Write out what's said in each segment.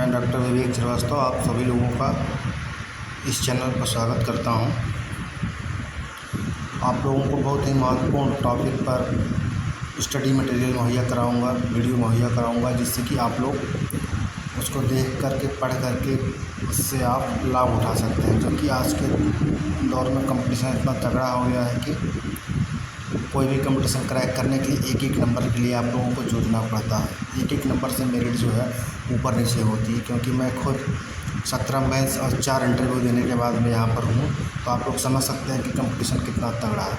मैं डॉक्टर विवेक श्रीवास्तव आप सभी लोगों का इस चैनल पर स्वागत करता हूं। आप लोगों को बहुत ही महत्वपूर्ण टॉपिक पर स्टडी मटेरियल मुहैया कराऊंगा, वीडियो मुहैया कराऊंगा, जिससे कि आप लोग उसको देख करके पढ़ करके उससे आप लाभ उठा सकते हैं। क्योंकि आज के दौर में कंपटीशन इतना तगड़ा हो गया है कि कोई भी कंपटीशन क्रैक करने के लिए एक नंबर के लिए आप लोगों को जूझना पड़ता है। एक नंबर से मेरिट जो है ऊपर नीचे होती है। क्योंकि मैं खुद 17 मेंस और 4 इंटरव्यू देने के बाद मैं यहाँ पर हूँ, तो आप लोग समझ सकते हैं कि कंपटीशन कितना तगड़ा है।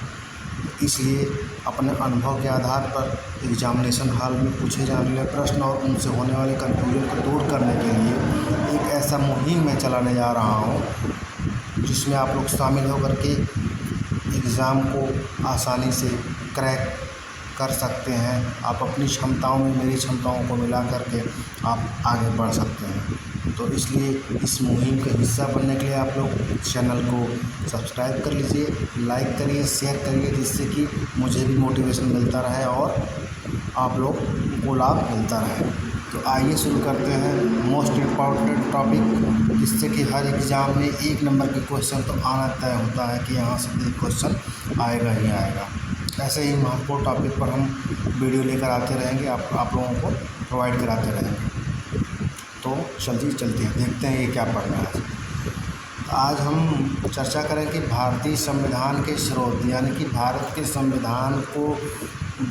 इसलिए अपने अनुभव के आधार पर एग्जामिनेशन हॉल में पूछे जाने वाले प्रश्न और उनसे होने वाले कन्फ्यूजन को दूर करने के लिए एक ऐसा मुहिम मैं चलाने जा रहा हूँ, जिसमें आप लोग शामिल होकर के एग्ज़ाम को आसानी से क्रैक कर सकते हैं। आप अपनी क्षमताओं में मेरी क्षमताओं को मिला करके आप आगे बढ़ सकते हैं। तो इसलिए इस मुहिम के हिस्सा बनने के लिए आप लोग चैनल को सब्सक्राइब कर लीजिए, लाइक करिए, शेयर करिए, जिससे कि मुझे भी मोटिवेशन मिलता रहे और आप लोग को लाभ मिलता रहे। तो आइए शुरू करते हैं मोस्ट इम्पॉर्टेंट टॉपिक, जिससे कि हर एग्ज़ाम में 1 नंबर के क्वेश्चन तो आना तय होता है कि यहाँ से एक क्वेश्चन आएगा ही आएगा। ऐसे ही महत्वपूर्ण टॉपिक पर हम वीडियो लेकर आते रहेंगे, आप लोगों को प्रोवाइड कराते रहेंगे। तो चलते हैं, देखते हैं ये क्या पढ़ना है। आज हम चर्चा करेंगे भारतीय संविधान के स्रोत, यानी कि भारत के संविधान को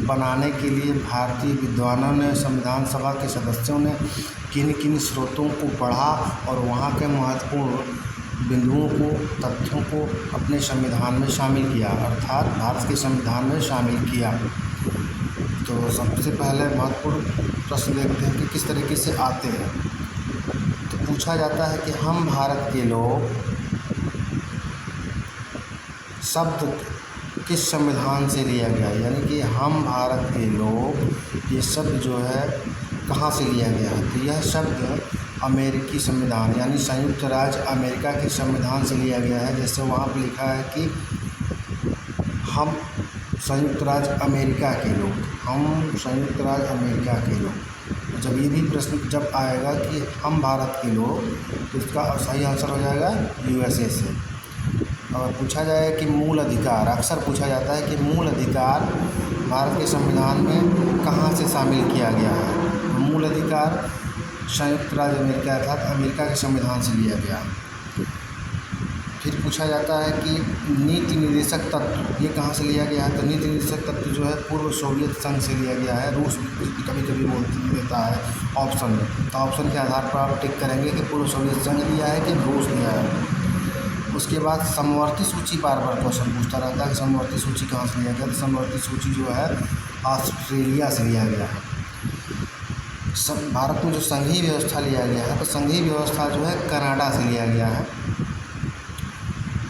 बनाने के लिए भारतीय विद्वानों ने, संविधान सभा के सदस्यों ने किन किन स्रोतों को पढ़ा और वहाँ के महत्वपूर्ण बिंदुओं को, तथ्यों को अपने संविधान में शामिल किया, अर्थात भारत के संविधान में शामिल किया। तो सबसे पहले महत्वपूर्ण प्रश्न देखते हैं कि किस तरीके से आते हैं। तो पूछा जाता है कि हम भारत के लोग शब्द किस संविधान से लिया गया, यानी कि हम भारत के लोग, ये शब्द जो है कहाँ से लिया गया है। तो यह शब्द अमेरिकी संविधान, यानी संयुक्त राज्य अमेरिका के संविधान से लिया गया है। जैसे वहाँ पर लिखा है कि हम संयुक्त राज्य अमेरिका के लोग, हम संयुक्त राज्य अमेरिका के लोग। जब ये भी प्रश्न जब आएगा कि हम भारत के लोग, तो इसका सही आंसर हो जाएगा USA से। और पूछा जाए कि मूल अधिकार, अक्सर पूछा जाता है कि मूल अधिकार भारत के संविधान में कहाँ से शामिल किया गया है। तो मूल अधिकार संयुक्त राज्य अमेरिका अर्थात अमेरिका के संविधान से लिया गया। फिर पूछा जाता है कि नीति निर्देशक तत्व ये कहाँ से लिया गया है। तो नीति निर्देशक तत्व जो है पूर्व सोवियत संघ से लिया गया है। रूस भी कभी कभी देता है ऑप्शन में, तो ऑप्शन के आधार पर आप टिक करेंगे कि पूर्व सोवियत संघ लिया है कि रूस लिया है। उसके बाद समवर्ती सूची बार बार क्वेश्चन पूछता रहता है कि समवर्ती सूची कहाँ से लिया गया। तो समवर्ती सूची जो है ऑस्ट्रेलिया से लिया गया है। भारत में जो संघीय व्यवस्था लिया गया है, तो संघीय व्यवस्था जो है कनाडा से लिया गया है।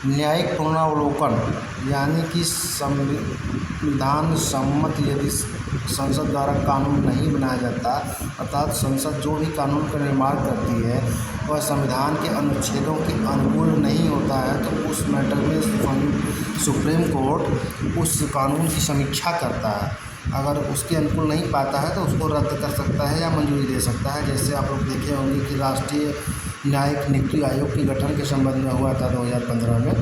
न्यायिक पुनरावलोकन, यानी कि संविधान सम्मत यदि संसद द्वारा कानून नहीं बनाया जाता, अर्थात संसद जो भी कानून का निर्माण करती है वह संविधान के अनुच्छेदों के अनुकूल नहीं होता है, तो उस मैटर में सुप्रीम कोर्ट उस कानून की समीक्षा करता है। अगर उसके अनुकूल नहीं पाता है तो उसको रद्द कर सकता है या मंजूरी दे सकता है। जैसे आप लोग देखे होंगे कि राष्ट्रीय न्यायिक नियुक्ति आयोग के गठन के संबंध में हुआ था 2015 में,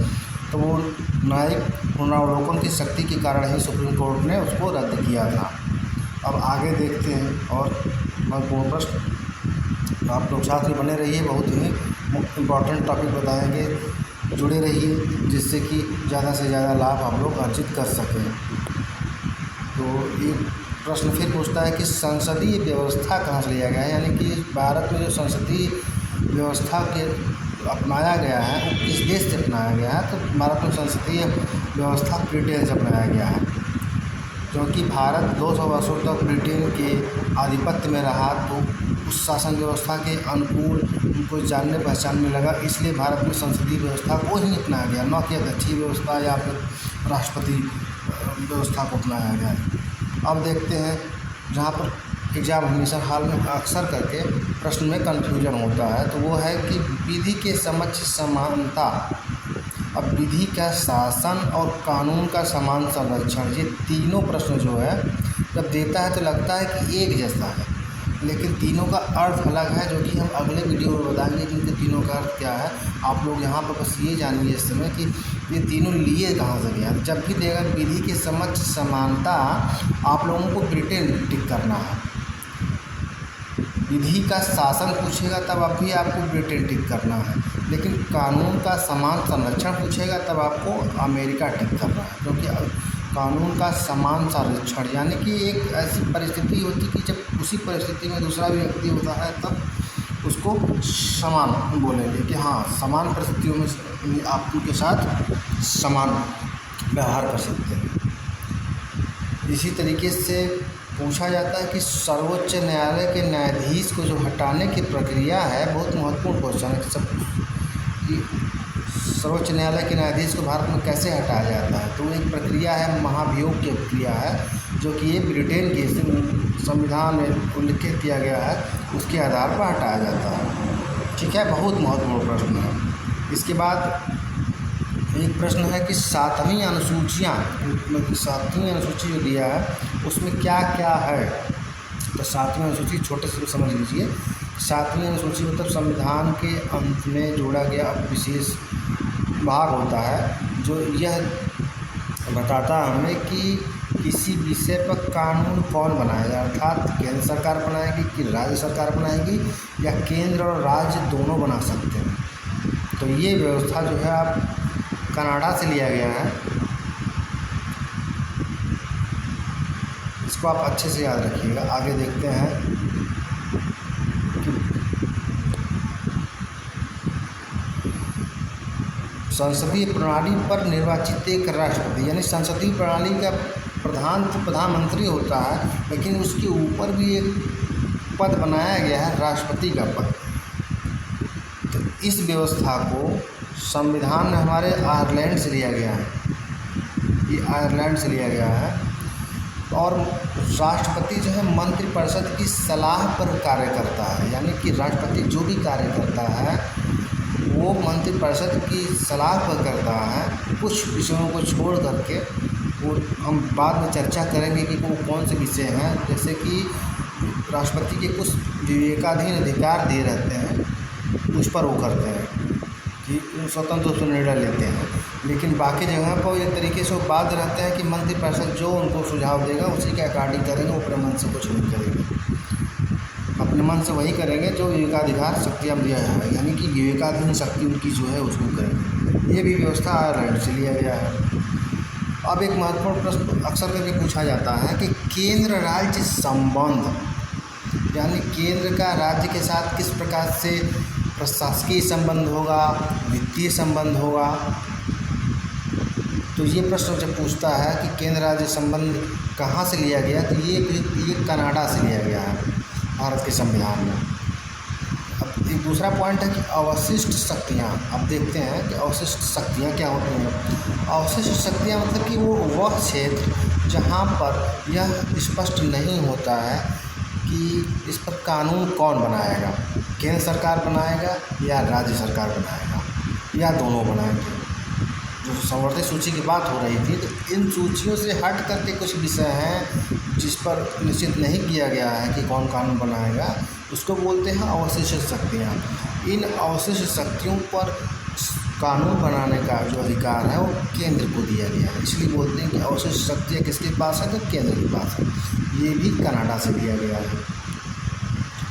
तो वो न्यायिक पुनरावलोकन की शक्ति के कारण ही सुप्रीम कोर्ट ने उसको रद्द किया था। अब आगे देखते हैं और महत्वपूर्ण प्रश्न, आप लोग साथ में बने रहिए, बहुत ही इम्पॉर्टेंट टॉपिक बताएंगे, जुड़े रहिए, जिससे कि ज़्यादा से ज़्यादा लाभ आप लोग अर्जित कर सकें। तो एक प्रश्न फिर पूछता है कि संसदीय व्यवस्था कहाँ से लिया गया है, यानी कि भारत में जो संसदीय व्यवस्था के अपनाया गया है वो किस देश से अपनाया गया है। तो भारत में संसदीय व्यवस्था ब्रिटेन से अपनाया गया है। क्योंकि भारत 200 वर्षों तक ब्रिटेन के आधिपत्य में रहा, तो उस शासन व्यवस्था के अनुकूल उनको जानने पहचानने लगा, इसलिए भारत में संसदीय व्यवस्था को ही अपनाया गया, न कि अध्यक्षीय व्यवस्था या फिर राष्ट्रपति व्यवस्था को अपनाया गया है। अब देखते हैं, जहाँ पर एग्जामिनेशन हॉल में अक्सर करके प्रश्न में कन्फ्यूजन होता है, तो वो है कि विधि के समक्ष समानता। अब विधि का शासन और कानून का समान संरक्षण, ये तीनों प्रश्न जो है जब देता है तो लगता है कि एक जैसा है, लेकिन तीनों का अर्थ अलग है, जो कि हम अगले वीडियो में बताएंगे कि इनके तीनों का अर्थ क्या है। आप लोग यहाँ पर बस ये जानिए इस समय कि ये तीनों लिए कहाँ से गया। जब भी देगा विधि के समक्ष समानता, आप लोगों को ब्रिटेन टिक करना है। विधि का शासन पूछेगा तब आप भी आपको ब्रिटेन टिक करना है, लेकिन कानून का समान संरक्षण पूछेगा तब आपको अमेरिका टिक करना है। क्योंकि कानून का समान संरक्षण यानी कि एक ऐसी परिस्थिति होती है कि जब उसी परिस्थिति में दूसरा व्यक्ति होता है तब उसको समान बोलेंगे कि हाँ, समान परिस्थितियों में आप उनके साथ समान व्यवहार कर सकते हैं। इसी तरीके से पूछा जाता है कि सर्वोच्च न्यायालय के न्यायाधीश को जो हटाने की प्रक्रिया है, बहुत महत्वपूर्ण क्वेश्चन है सब कि सर्वोच्च न्यायालय के न्यायाधीश को भारत में कैसे हटाया जाता है। तो एक प्रक्रिया है, महाभियोग की प्रक्रिया है, जो कि ये ब्रिटेन के संविधान में उल्लेखित किया गया है, उसके आधार पर हटाया जाता है। ठीक है, बहुत महत्वपूर्ण प्रश्न है। इसके बाद एक प्रश्न है कि सातवीं अनुसूची जो दिया है उसमें क्या क्या है। तो सातवीं अनुसूची छोटे से समझ लीजिए। सातवीं अनुसूची मतलब संविधान के अंत में जोड़ा गया विशेष भाग होता है, जो यह बताता है हमें कि किसी विषय पर कानून कौन बनाएगा, अर्थात केंद्र सरकार बनाएगी कि राज्य सरकार बनाएगी, या केंद्र और राज्य दोनों बना सकते हैं। तो ये व्यवस्था जो है आप कनाडा से लिया गया है, इसको आप अच्छे से याद रखिएगा। आगे देखते हैं संसदीय प्रणाली पर निर्वाचित एक राष्ट्रपति, यानी संसदीय प्रणाली का प्रधान तो प्रधानमंत्री होता है, लेकिन उसके ऊपर भी एक पद बनाया गया है, राष्ट्रपति का पद। तो इस व्यवस्था को संविधान में हमारे आयरलैंड से लिया गया है, ये आयरलैंड से लिया गया है। और राष्ट्रपति जो है मंत्रिपरिषद की सलाह पर कार्य करता है, यानी कि राष्ट्रपति जो भी कार्य करता है वो मंत्रिपरिषद की सलाह पर करता है। कुछ विषयों को छोड़ करके वो हम बाद में चर्चा करेंगे कि वो कौन से विषय हैं। जैसे कि राष्ट्रपति के कुछ विवेकाधीन अधिकार दिए रहते हैं, उस पर वो करते हैं कि स्वतंत्र रूप से निर्णय लेते हैं, लेकिन बाकी जगह पर एक तरीके से वो बाध्य रहते हैं कि मंत्रिपरिषद जो उनको सुझाव देगा उसी के अकॉर्डिंग करेंगे, वो अपने मन से कुछ नहीं करेंगे, अपने मन से वही करेंगे जो विवेकाधिकार शक्तियाँ दिया है, यानी कि विवेकाधीन शक्ति उनकी जो है उसको करेंगे। ये भी व्यवस्था आयरलैंड से लिया गया है। अब एक महत्वपूर्ण प्रश्न अक्सर करके पूछा जाता है कि केंद्र राज्य संबंध, यानी केंद्र का राज्य के साथ किस प्रकार से प्रशासकीय संबंध होगा, वित्तीय संबंध होगा। तो ये प्रश्न जब पूछता है कि केंद्र राज्य संबंध कहाँ से लिया गया, तो ये कनाडा से लिया गया है भारत के संविधान में। अब एक दूसरा पॉइंट है कि अवशिष्ट शक्तियाँ। अब देखते हैं कि अवशिष्ट शक्तियाँ क्या होती हैं। अवशिष्ट शक्तियाँ मतलब कि वो वह क्षेत्र जहाँ पर यह स्पष्ट नहीं होता है कि इस पर कानून कौन बनाएगा, केंद्र सरकार बनाएगा या राज्य सरकार बनाएगा या दोनों बनाएंगे। जो संवर्धित सूची की बात हो रही थी, तो इन सूचियों से हट करके कुछ विषय हैं जिस पर निश्चित नहीं किया गया है कि कौन कानून बनाएगा, उसको बोलते हैं अवशिष्ट शक्तियाँ। इन अवशिष्ट शक्तियों पर कानून बनाने का जो अधिकार है वो केंद्र को दिया गया है, इसलिए बोलते हैं कि अवशिष्ट शक्तियाँ किसके पास है, तो केंद्र के पास है। ये भी कनाडा से लिया गया है।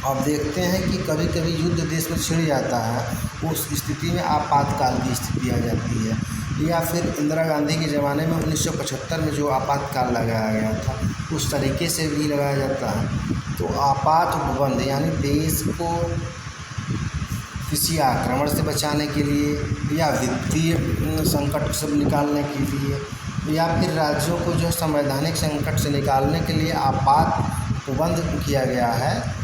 अब देखते हैं कि कभी कभी युद्ध देश में छिड़ जाता है, उस स्थिति में आपातकाल की स्थिति आ जाती है, या फिर इंदिरा गांधी के ज़माने में 1975 में जो आपातकाल लगाया गया था उस तरीके से भी लगाया जाता है। तो आपात उपबंध यानी देश को किसी आक्रमण से बचाने के लिए या वित्तीय संकट से निकालने के लिए या फिर राज्यों को जो संवैधानिक संकट से निकालने के लिए आपात उपबंध किया गया है।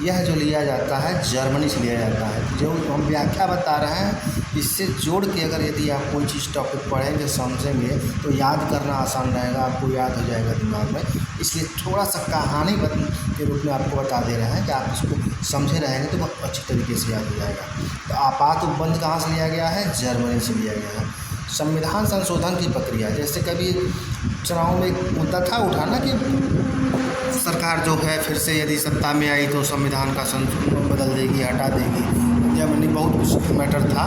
यह जो लिया जाता है जर्मनी से लिया जाता है। जो हम व्याख्या बता रहे हैं इससे जोड़ के अगर यदि आप कोई चीज़ टॉपिक पढ़ेंगे समझेंगे तो याद करना आसान रहेगा, आपको याद हो जाएगा दिमाग में। इसलिए थोड़ा सा कहानी के रूप में आपको बता दे रहे हैं कि आप इसको समझे रहेंगे तो बहुत अच्छी तरीके से याद हो जाएगा। तो आपात उपबंध कहाँ से लिया गया है, जर्मनी से लिया गया है। संविधान संशोधन की प्रक्रिया, जैसे कभी चुनाव में एक मुद्दा था उठाना कि सरकार जो है फिर से यदि सत्ता में आई तो संविधान का संशोधन बदल देगी, हटा देगी, या मैंने बहुत कुछ मैटर था।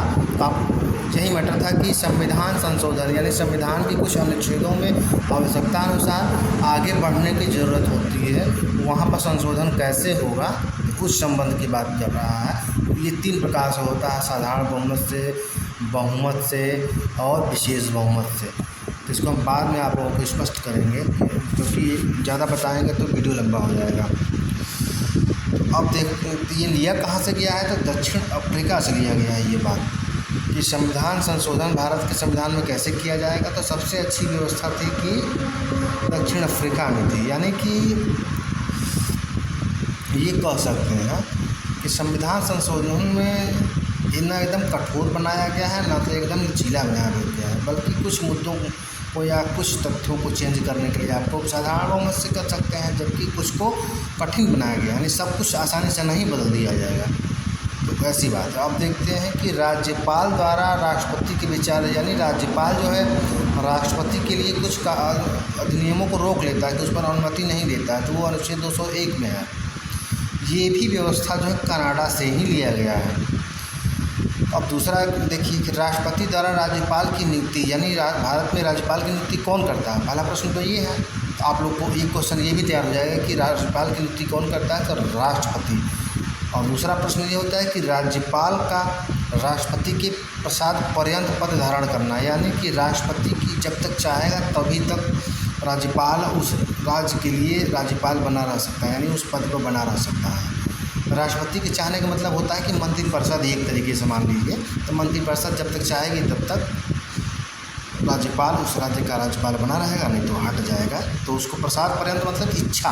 यही मैटर था कि संविधान संशोधन यानी संविधान के कुछ अनुच्छेदों में आवश्यकता अनुसार आगे बढ़ने की ज़रूरत होती है, वहाँ पर संशोधन कैसे होगा उस संबंध की बात कर रहा है। ये 3 प्रकार से होता है, साधारण बहुमत से और विशेष बहुमत से। तो इसको हम बाद में आप लोगों को स्पष्ट करेंगे, क्योंकि ज़्यादा बताएंगे तो वीडियो लंबा हो जाएगा। अब ये लिया कहाँ से गया है, तो दक्षिण अफ्रीका से लिया गया है ये बात कि संविधान संशोधन भारत के संविधान में कैसे किया जाएगा। तो सबसे अच्छी व्यवस्था थी कि दक्षिण अफ्रीका में थी, यानी कि ये कह सकते हैं कि संविधान संशोधन में ना एकदम कठोर बनाया गया है, ना तो एकदम लचीला बनाया गया है, बल्कि कुछ मुद्दों को या कुछ तथ्यों को चेंज करने के लिए आपको साधारण बहुमत से कर सकते हैं, जबकि कुछ को कठिन बनाया गया, यानी सब कुछ आसानी से नहीं बदल दिया जाएगा। तो ऐसी बात है। अब देखते हैं कि राज्यपाल द्वारा राष्ट्रपति के विचार, यानी राज्यपाल जो है राष्ट्रपति के लिए कुछ अधिनियमों को रोक लेता है कि उस पर अनुमति नहीं देता है, तो वो अनुच्छेद 201 में है। ये भी व्यवस्था जो है कनाडा से ही लिया गया है। अब दूसरा देखिए कि राष्ट्रपति द्वारा राज्यपाल की नियुक्ति, यानी भारत में राज्यपाल की नियुक्ति कौन करता है। पहला प्रश्न तो ये है, आप लोग को एक क्वेश्चन ये भी तैयार हो जाएगा कि राज्यपाल की नियुक्ति कौन करता है, तो राष्ट्रपति। और दूसरा प्रश्न ये होता है कि राज्यपाल का राष्ट्रपति के प्रसाद पर्यंत पद धारण करना, यानी कि राष्ट्रपति की जब तक चाहेगा तभी तक राज्यपाल उस राज्य के लिए राज्यपाल बना रह सकता है, यानी उस पद पर बना रह सकता है। राष्ट्रपति के चाहने का मतलब होता है कि मंत्रिपरिषद, एक तरीके से मान लीजिए, तो मंत्रिपरिषद जब तक चाहेगी तब तक राज्यपाल उस राज्य का राज्यपाल बना रहेगा, नहीं तो हट जाएगा। तो उसको प्रसाद पर्यंत मतलब इच्छा,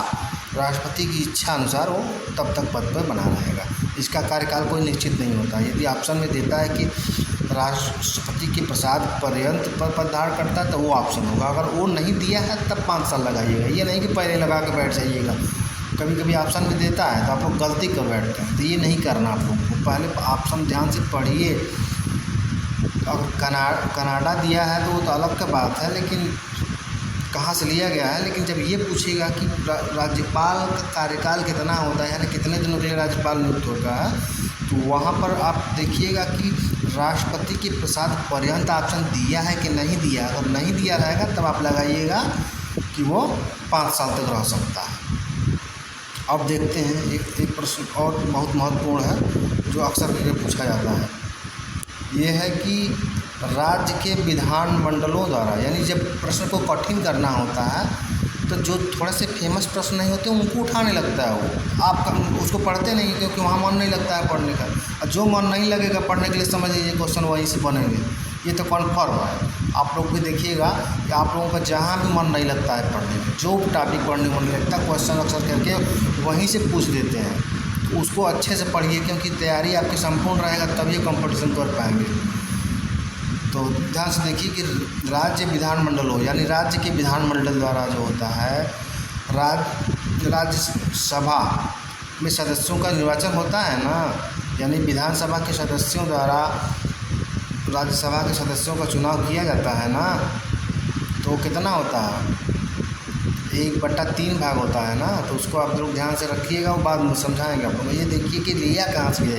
राष्ट्रपति की इच्छा अनुसार वो तब तक पद पर बना रहेगा। इसका कार्यकाल कोई निश्चित नहीं होता। यदि ऑप्शन में देता है कि राष्ट्रपति के प्रसाद पर्यंत पद धारण करता है तो वो ऑप्शन होगा, अगर वो नहीं दिया है तब 5 साल लगाइएगा, ये नहीं कि पहले लगा के बैठ जाइएगा। कभी कभी ऑप्शन में देता है तो आप लोग गलती कर बैठते हैं, तो ये नहीं करना आप लोग को। पहले ऑप्शन ध्यान से पढ़िए। अगर कनाडा दिया है तो वो तो अलग का बात है, लेकिन कहाँ से लिया गया है। लेकिन जब ये पूछेगा कि राज्यपाल का कार्यकाल कितना होता है, यानी कितने दिनों के लिए राज्यपाल नियुक्त होता है, तो वहाँ पर आप देखिएगा कि राष्ट्रपति के प्रसाद पर्यंत ऑप्शन दिया है कि नहीं दिया। अगर नहीं दिया रहेगा तब आप लगाइएगा कि वो 5 साल तक रह सकता है। अब देखते हैं एक प्रश्न और बहुत महत्वपूर्ण है जो अक्सर पूछा जाता है। ये है कि राज्य के विधानमंडलों द्वारा, यानी जब प्रश्न को कठिन करना होता है तो जो थोड़े से फेमस प्रश्न नहीं होते उनको उठाने लगता है वो। आप उसको पढ़ते नहीं क्योंकि वहाँ मन नहीं लगता है पढ़ने का, और जो मन नहीं लगेगा पढ़ने के लिए समझ लीजिए क्वेश्चन वहीं से बनेंगे, ये तो कन्फर्म है। आप लोग भी देखिएगा कि आप लोगों का जहाँ भी मन नहीं लगता है पढ़ने में, जो टॉपिक पढ़ने में मन नहीं लगता, क्वेश्चन अक्सर करके वहीं से पूछ देते हैं। तो उसको अच्छे से पढ़िए, क्योंकि तैयारी आपकी संपूर्ण रहेगा तभी कंपटीशन कर पाएंगे। तो ध्यान से देखिए कि राज्य विधानमंडल हो, यानी राज्य के विधानमंडल द्वारा जो होता है, राज्यसभा में सदस्यों का निर्वाचन होता है ना, यानी विधानसभा के सदस्यों द्वारा राज्यसभा के सदस्यों का चुनाव किया जाता है ना, तो कितना होता है, 1/3 भाग होता है ना। तो उसको आप लोग ध्यान से रखिएगा, वो बाद में समझाएंगे आप लोग। ये देखिए कि लिया कहाँ से गया,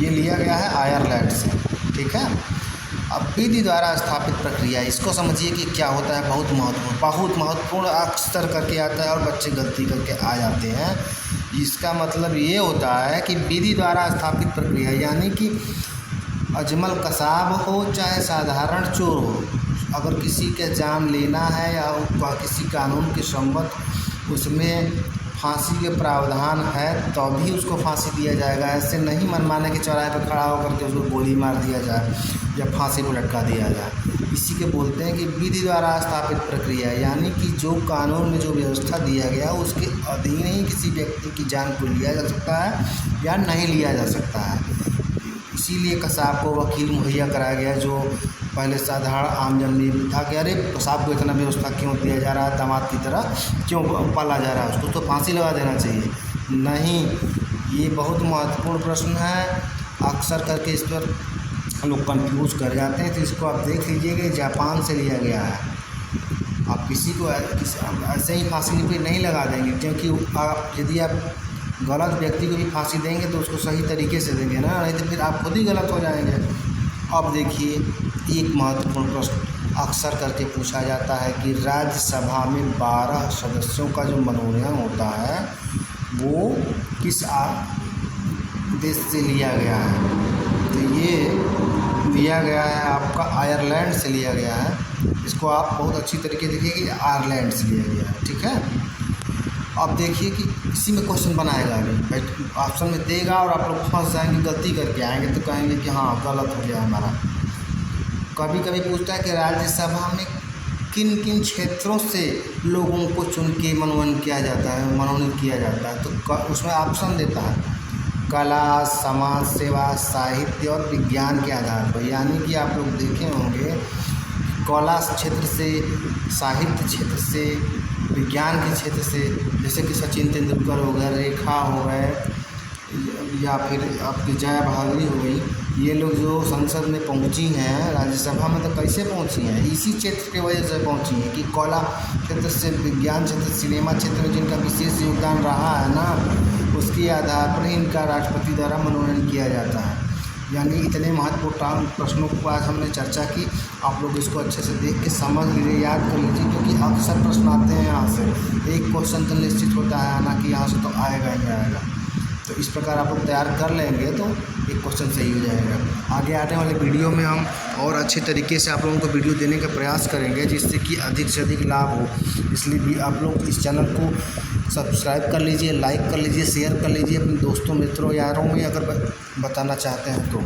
ये लिया गया है आयरलैंड से, ठीक है। अब विधि द्वारा स्थापित प्रक्रिया, इसको समझिए कि क्या होता है, बहुत महत्वपूर्ण अक्सर करके आता है और बच्चे गलती करके आ जाते हैं। इसका मतलब ये होता है कि विधि द्वारा स्थापित प्रक्रिया, यानी कि अजमल कसाब हो चाहे साधारण चोर हो, अगर किसी के जान लेना है या किसी कानून के संबंध उसमें फांसी के प्रावधान है तो भी उसको फांसी दिया जाएगा। ऐसे नहीं मनमाने के चौराहे पर खड़ा होकर के उसको गोली मार दिया जाए या फांसी पर लटका दिया जाए। इसी के बोलते हैं कि विधि द्वारा स्थापित प्रक्रिया, यानी कि जो कानून में जो व्यवस्था दिया गया उसके अधीन ही किसी व्यक्ति की जान को लिया जा सकता है या नहीं लिया जा सकता है। इसीलिए कसाब को वकील मुहैया कराया गया, जो पहले साधारण आम जनता था कि अरे कसाब को इतना व्यवस्था क्यों दिया जा रहा है, दामाद की तरह क्यों पाला जा रहा है, उसको तो फांसी लगा देना चाहिए। नहीं, ये बहुत महत्वपूर्ण प्रश्न है, अक्सर करके इस पर लोग कंफ्यूज कर जाते हैं। तो इसको आप देख लीजिए कि जापान से लिया गया है। आप किसी को ऐसे ही फांसी पे नहीं लगा देंगे, क्योंकि आप यदि आप गलत व्यक्ति को भी फांसी देंगे तो उसको सही तरीके से देंगे ना, नहीं तो फिर आप खुद ही गलत हो जाएंगे। अब देखिए, एक महत्वपूर्ण प्रश्न अक्सर करके पूछा जाता है कि राज्यसभा में 12 सदस्यों का जो मनोनयन होता है वो किस देश से लिया गया है। तो ये लिया गया है आपका आयरलैंड से लिया गया है। इसको आप बहुत अच्छी तरीके से देखिए कि आयरलैंड से लिया गया है, ठीक है। अब देखिए कि इसी में क्वेश्चन बनाएगा, ऑप्शन में देगा और आप लोग फंस जाएंगे, गलती करके आएंगे तो कहेंगे कि हाँ गलत हो गया हमारा। कभी कभी पूछता है कि राज्यसभा में किन किन क्षेत्रों से लोगों को चुन के मनोनीत किया जाता है, तो उसमें ऑप्शन देता है कला, समाज सेवा, साहित्य और विज्ञान के आधार पर। यानी कि आप लोग देखे होंगे कला क्षेत्र से, साहित्य क्षेत्र से, विज्ञान के क्षेत्र से, जैसे कि सचिन तेंदुलकर हो गए, रेखा हो गए, या फिर आपकी जया बहादुरी हो गई, ये लोग जो संसद में पहुंची हैं, राज्यसभा में, तो कैसे पहुंची हैं? इसी क्षेत्र की वजह से पहुंची हैं कि कला क्षेत्र से, विज्ञान क्षेत्र, सिनेमा क्षेत्र में जिनका विशेष योगदान रहा है ना, उसके आधार पर इनका राष्ट्रपति द्वारा मनोनयन किया जाता है। यानी इतने महत्वपूर्ण प्रश्नों को आज हमने चर्चा की। आप लोग इसको अच्छे से देख के समझ लीजिए, याद कर लीजिए, क्योंकि अक्सर प्रश्न आते हैं यहाँ से। एक क्वेश्चन तो निश्चित होता है आना कि यहाँ से तो आएगा ही आएगा। तो इस प्रकार आप लोग तैयार कर लेंगे तो एक क्वेश्चन सही हो जाएगा। आगे आने वाले वीडियो में हम और अच्छे तरीके से आप लोगों को वीडियो देने का प्रयास करेंगे, जिससे कि अधिक से अधिक लाभ हो। इसलिए भी आप लोग इस चैनल को सब्सक्राइब कर लीजिए, लाइक कर लीजिए, शेयर कर लीजिए अपने दोस्तों, मित्रों, यारों में अगर बताना चाहते हैं तो।